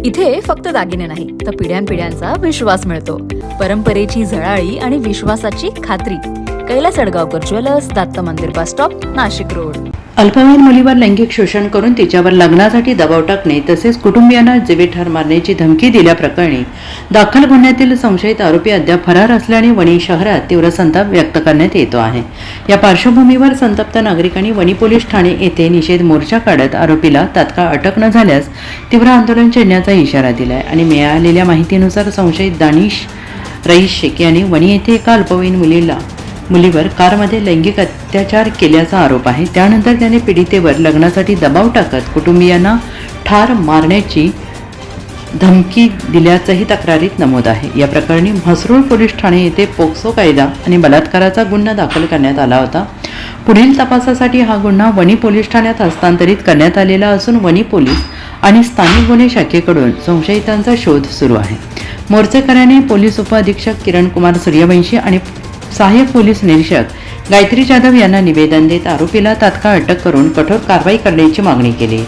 इथे फक्त दागिने नाही तर पिढ्यानपिढ्यांचा विश्वास मिळतो. परंपरेची झळाळी आणि विश्वासाची खात्री. कैलास अडगावकर ज्वेलर्स, दत्त मंदिर बस स्टॉप, नाशिक रोड. अल्पवयीन मुलीवर लैंगिक शोषण करून तिच्यावर लग्नासाठी दबाव टाकणे तसेच कुटुंबियांना जीवे ठार मारण्याची धमकी दिल्याप्रकरणी दाखल गुन्ह्यातील संशयित आरोपी अद्याप फरार असल्याने वणी शहरात तीव्र संताप व्यक्त करण्यात येतो आहे. या पार्श्वभूमीवर संतप्त नागरिकांनी वणी पोलीस ठाणे येथे निषेध मोर्चा काढत आरोपीला तात्काळ अटक न झाल्यास तीव्र आंदोलन छेडण्याचा इशारा दिलाय. आणि मिळालेल्या माहितीनुसार संशयित दानिश रईस शेख यांनी वणी येथे एका अल्पवयीन मुलीवर कारमध्ये लैंगिक अत्याचार केल्याचा आरोप आहे. त्यानंतर त्याने पीडितेवर लग्नासाठी दबाव टाकत कुटुंबियांना ठार मारण्याची धमकी दिल्याचंही तक्रारीत नमूद आहे. या प्रकरणी म्हसरूळ पोलीस ठाणे येथे पोक्सो कायदा आणि बलात्काराचा गुन्हा दाखल करण्यात आला होता. पुढील तपासासाठी हा गुन्हा वणी पोलीस ठाण्यात हस्तांतरित करण्यात आलेला असून वणी पोलीस आणि स्थानिक गुन्हे शाखेकडून संशयितांचा शोध सुरू आहे. मोर्चेकऱ्यांनी पोलीस उपअधीक्षक किरण कुमार सूर्यवंशी आणि सहाय्यक पोलीस निरीक्षक गायत्री जाधव यांना निवेदन देत आरोपीला तात्काळ अटक करून कठोर कारवाई करण्याची मागणी केली.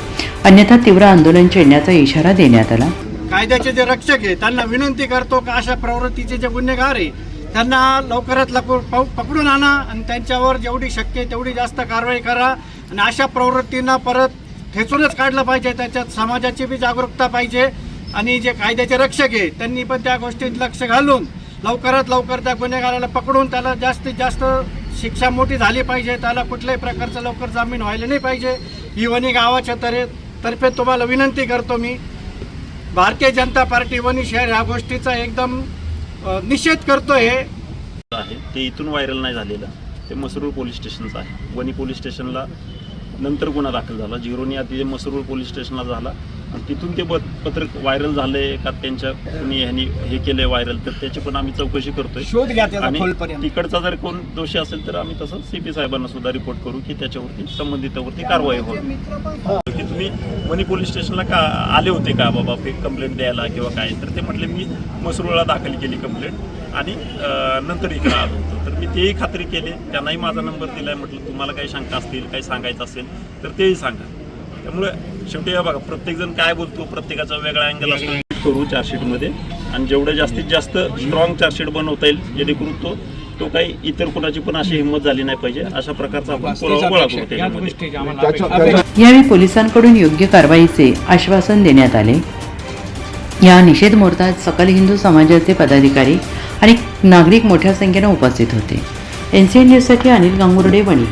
अन्यथा तीव्र आंदोलन छेडण्याचा इशारा देण्यात आला. कायद्याचे जे रक्षक आहे त्यांना विनंती करतो की अशा प्रवृत्तीचे जे गुन्हेगार आहे त्यांना लवकरात लवकर पकडून आणा आणि त्यांच्यावर जेवढी शक्य आहे तेवढी जास्त कारवाई करा. आणि अशा प्रवृत्तींना परत ठेचूनच काढलं पाहिजे. त्याच्यात समाजाची बी जागरूकता पाहिजे आणि जे कायद्याचे रक्षक आहे त्यांनी पण त्या गोष्टीत लक्ष घालून लवकरात लवकर त्या गुन्हेगाराला पकडून त्याला जास्तीत जास्त शिक्षा मोठी झाली पाहिजे. त्याला कुठल्याही प्रकारचं लवकर जामीन व्हायला नाही पाहिजे. ही वणी गावाच्या तर्फे तुम्हाला विनंती करतो मी. भारतीय जनता पार्टी वणी शहर ह्या गोष्टीचा एकदम निषेध करतोय. ते इथून व्हायरल नाही झालेलं, ते म्हसरूळ पोलीस स्टेशनचं आहे. वणी पोलीस स्टेशनला नंतर गुन्हा दाखल झाला. झिरोनी आधी म्हसरूळ पोलीस स्टेशनला झाला आणि तिथून ते पत्रक व्हायरल झाले का त्यांच्या कोणी ह्यांनी हे केले व्हायरल, तर त्याची पण आम्ही चौकशी करतोय. शोध घ्या आणि तिकडचा जर कोण दोषी असेल तर आम्ही तसं CP साहेबांना सुद्धा रिपोर्ट करू की त्याच्यावरती संबंधितावरती कारवाई होईल. की तुम्ही वणी पोलीस स्टेशनला का आले होते का बाबा फेक कंप्लेंट द्यायला किंवा काय, तर ते म्हटले मी म्हसरूळला दाखल केली कंप्लेंट आणि नंतर इकडे आलो होतो. तर मी तेही खात्री केली, त्यांनाही माझा नंबर दिलाय. म्हटलं तुम्हाला काही शंका असतील, काही सांगायचं असेल तर तेही सांगा. त्यामुळे शेवटी बघा प्रत्येकजण काय बोलतो, प्रत्येकाचा वेगळा अँगल असतो. करू चार्जशीटमध्ये आणि जेवढं जास्तीत जास्त स्ट्रॉंग चार्जशीट बनवता येईल जेणेकरून तो काही इतर कोणाची पण अशी हिंमत झाली नाही पाहिजे अशा प्रकारचा आपण पुरावा गोळा करू. यावेळी पोलिसांकडून योग्य कारवाईचे आश्वासन देण्यात आले. या निषेध मोर्चात सकल हिंदू समाजाचे पदाधिकारी आणि नागरिक मोठ्या संख्येने उपस्थित होते. NCN न्यूजसाठी अनिल गांगुर्डे, वणी.